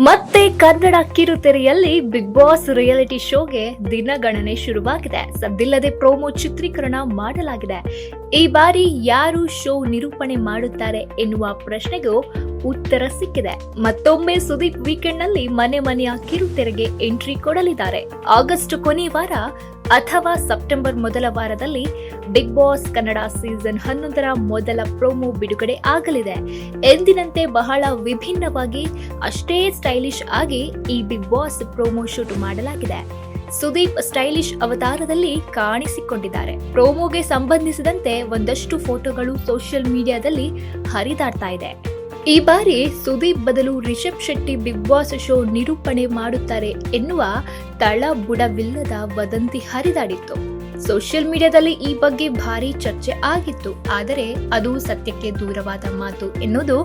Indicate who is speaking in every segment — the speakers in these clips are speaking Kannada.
Speaker 1: ಮತ್ತೆ ಕನ್ನಡ ಕಿರುತೆರೆಯಲ್ಲಿ ಬಿಗ್ ಬಾಸ್ ರಿಯಾಲಿಟಿ ಶೋಗೆ ದಿನಗಣನೆ ಶುರುವಾಗಿದೆ. ಸದ್ದಿಲ್ಲದೆ ಪ್ರೋಮೋ ಚಿತ್ರೀಕರಣ ಮಾಡಲಾಗಿದೆ. ಈ ಬಾರಿ ಯಾರು ಶೋ ನಿರೂಪಣೆ ಮಾಡುತ್ತಾರೆ ಎನ್ನುವ ಪ್ರಶ್ನೆಗೂ ಉತ್ತರ ಸಿಕ್ಕಿದೆ. ಮತ್ತೊಮ್ಮೆ ಸುದೀಪ್ ವೀಕೆಂಡ್ ನಲ್ಲಿ ಮನೆ ಮನೆಯ ಕಿರುತೆರೆಗೆ ಎಂಟ್ರಿ ಕೊಡಲಿದ್ದಾರೆ. ಆಗಸ್ಟ್ ಕೊನೆಯ ವಾರ ಅಥವಾ ಸೆಪ್ಟೆಂಬರ್ ಮೊದಲ ವಾರದಲ್ಲಿ ಬಿಗ್ ಬಾಸ್ ಕನ್ನಡ ಸೀಸನ್ 11ರ ಮೊದಲ ಪ್ರೋಮೋ ಬಿಡುಗಡೆ ಆಗಲಿದೆ. ಎಂದಿನಂತೆ ಬಹಳ ವಿಭಿನ್ನವಾಗಿ ಅಷ್ಟೇ ಸ್ಟೈಲಿಶ್ ಆಗಿ ಈ ಬಿಗ್ ಬಾಸ್ ಪ್ರೋಮೋ ಶೂಟ್ ಮಾಡಲಾಗಿದೆ. ಸುದೀಪ್ ಸ್ಟೈಲಿಶ್ ಅವತಾರದಲ್ಲಿ ಕಾಣಿಸಿಕೊಂಡಿದ್ದಾರೆ. ಪ್ರೋಮೋಗೆ ಸಂಬಂಧಿಸಿದಂತೆ ಒಂದಷ್ಟು ಫೋಟೋಗಳು ಸೋಷಿಯಲ್ ಮೀಡಿಯಾದಲ್ಲಿ ಹರಿದಾಡ್ತಾ ಇದೆ. ಈ ಬಾರಿ ಸುದೀಪ್ ಬದಲು Rishab Shetty Bigg Boss show ನಿರೂಪಣೆ ಮಾಡುತ್ತಾರೆ ಎನ್ನುವ ತಳಬುಡವಿಲ್ಲದ ವದಂತಿ ಹರಿದಾಡಿತ್ತು. ಸೋಷಿಯಲ್ ಮೀಡಿಯಾದಲ್ಲಿ ಈ ಬಗ್ಗೆ ಭಾರಿ ಚರ್ಚೆ ಆಗಿತ್ತು. ಆದರೆ ಅದು ಸತ್ಯಕ್ಕೆ ದೂರವಾದ ಮಾತು ಎನ್ನುವುದು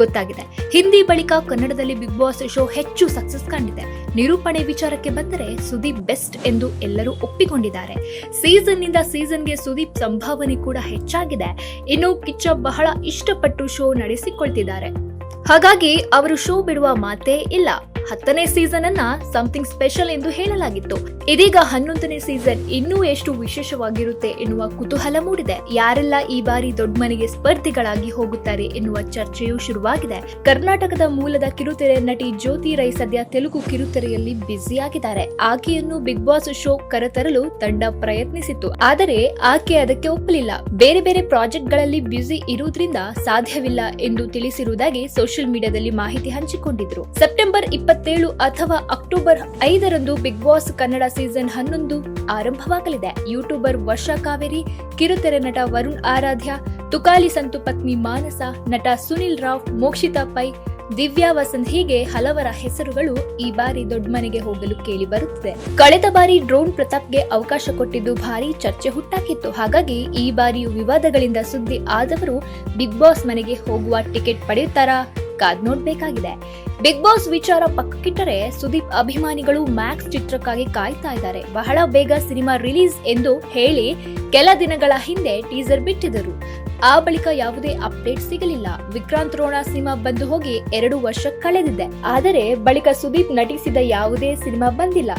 Speaker 1: ಗೊತ್ತಾಗಿದೆ. ಹಿಂದಿ ಬಳಿಕ ಕನ್ನಡದಲ್ಲಿ ಬಿಗ್ ಬಾಸ್ ಶೋ ಹೆಚ್ಚು ಸಕ್ಸಸ್ ಕಂಡಿದೆ. ನಿರೂಪಣೆ ವಿಚಾರಕ್ಕೆ ಬಂದರೆ ಸುದೀಪ್ ಬೆಸ್ಟ್ ಎಂದು ಎಲ್ಲರೂ ಒಪ್ಪಿಕೊಂಡಿದ್ದಾರೆ. ಸೀಸನ್ ನಿಂದ ಸೀಸನ್ಗೆ ಸುದೀಪ್ ಸಂಭಾವನೆ ಕೂಡ ಹೆಚ್ಚಾಗಿದೆ. ಇನ್ನು ಕಿಚ್ಚ ಬಹಳ ಇಷ್ಟಪಟ್ಟು ಶೋ ನಡೆಸಿಕೊಳ್ತಿದ್ದಾರೆ. ಹಾಗಾಗಿ ಅವರು ಶೋ ಬಿಡುವ ಮಾತೇ ಇಲ್ಲ. 10ನೇ ಸೀಸನ್ ಅನ್ನ ಸಮಥಿಂಗ್ ಸ್ಪೆಷಲ್ ಎಂದು ಹೇಳಲಾಗಿತ್ತು. ಇದೀಗ 11ನೇ ಸೀಸನ್ ಇನ್ನೂ ಎಷ್ಟು ವಿಶೇಷವಾಗಿರುತ್ತೆ ಎನ್ನುವ ಕುತೂಹಲ ಮೂಡಿದೆ. ಯಾರೆಲ್ಲ ಈ ಬಾರಿ ದೊಡ್ಡ ಮನೆಗೆ ಸ್ಪರ್ಧಿಗಳಾಗಿ ಹೋಗುತ್ತಾರೆ ಎನ್ನುವ ಚರ್ಚೆಯೂ ಶುರುವಾಗಿದೆ. ಕರ್ನಾಟಕದ ಮೂಲದ ಕಿರುತೆರೆ ನಟಿ ಜ್ಯೋತಿ ರೈ ಸದ್ಯ ತೆಲುಗು ಕಿರುತೆರೆಯಲ್ಲಿ ಬ್ಯುಸಿಯಾಗಿದ್ದಾರೆ. ಆಕೆಯನ್ನು ಬಿಗ್ ಬಾಸ್ ಶೋ ಕರೆತರಲು ತಂಡ ಪ್ರಯತ್ನಿಸಿತ್ತು. ಆದರೆ ಆಕೆ ಅದಕ್ಕೆ ಒಪ್ಪಲಿಲ್ಲ. ಬೇರೆ ಬೇರೆ ಪ್ರಾಜೆಕ್ಟ್ ಗಳಲ್ಲಿ ಬ್ಯುಸಿ ಇರುವುದರಿಂದ ಸಾಧ್ಯವಿಲ್ಲ ಎಂದು ತಿಳಿಸಿರುವುದಾಗಿ ಸೋಷಿಯಲ್ ಮೀಡಿಯಾದಲ್ಲಿ ಮಾಹಿತಿ ಹಂಚಿಕೊಂಡಿದ್ರು. ಸೆಪ್ಟೆಂಬರ್ 27 ಅಥವಾ ಅಕ್ಟೋಬರ್ 5ರಂದು ಬಿಗ್ ಬಾಸ್ ಕನ್ನಡ ಸೀಸನ್ 11 ಆರಂಭವಾಗಲಿದೆ. ಯೂಟ್ಯೂಬರ್ ವರ್ಷಾ ಕಾವೇರಿ, ಕಿರುತೆರೆ ನಟ ವರುಣ್ ಆರಾಧ್ಯ, ತುಕಾಲಿ ಸಂತು ಪತ್ನಿ ಮಾನಸ, ನಟ ಸುನಿಲ್ ರಾವ್, ಮೋಕ್ಷಿತಾ ಪೈ, ದಿವ್ಯಾ ವಸಂತ್ ಹೀಗೆ ಹಲವರ ಹೆಸರುಗಳು ಈ ಬಾರಿ ದೊಡ್ಡ ಮನೆಗೆ ಹೋಗಲು ಕೇಳಿ ಬರುತ್ತಿದೆ. ಕಳೆದ ಬಾರಿ ಡ್ರೋನ್ ಪ್ರತಾಪ್ಗೆ ಅವಕಾಶ ಕೊಟ್ಟಿದ್ದು ಭಾರಿ ಚರ್ಚೆ ಹುಟ್ಟಾಕಿತ್ತು. ಹಾಗಾಗಿ ಈ ಬಾರಿಯೂ ವಿವಾದಗಳಿಂದ ಸುದ್ದಿ ಆದವರು ಬಿಗ್ ಬಾಸ್ ಮನೆಗೆ ಹೋಗುವ ಟಿಕೆಟ್ ಪಡೆಯುತ್ತಾರಾ? ಕಾದ್ ನೋಡ್ಬೇಕಾಗಿದೆ. ಬಿಗ್ ಬಾಸ್ ವಿಚಾರ ಪಕ್ಕಕ್ಕಿಟ್ಟರೆ ಸುದೀಪ್ ಅಭಿಮಾನಿಗಳು ಮ್ಯಾಕ್ಸ್ ಚಿತ್ರಕ್ಕಾಗಿ ಕಾಯ್ತಾ ಇದ್ದಾರೆ. ಬಹಳ ಬೇಗ ಸಿನಿಮಾ ರಿಲೀಸ್ ಎಂದು ಹೇಳಿ ಕೆಲ ದಿನಗಳ ಹಿಂದೆ ಟೀಸರ್ ಬಿಟ್ಟಿದ್ದರು. ಆ ಬಳಿಕ ಯಾವುದೇ ಅಪ್ಡೇಟ್ ಸಿಗಲಿಲ್ಲ. ವಿಕ್ರಾಂತ್ ರೋಣ ಸಿನಿಮಾ ಬಂದು ಹೋಗಿ 2 ವರ್ಷ ಕಳೆದಿದೆ. ಆದರೆ ಬಳಿಕ ಸುದೀಪ್ ನಟಿಸಿದ ಯಾವುದೇ ಸಿನಿಮಾ ಬಂದಿಲ್ಲ.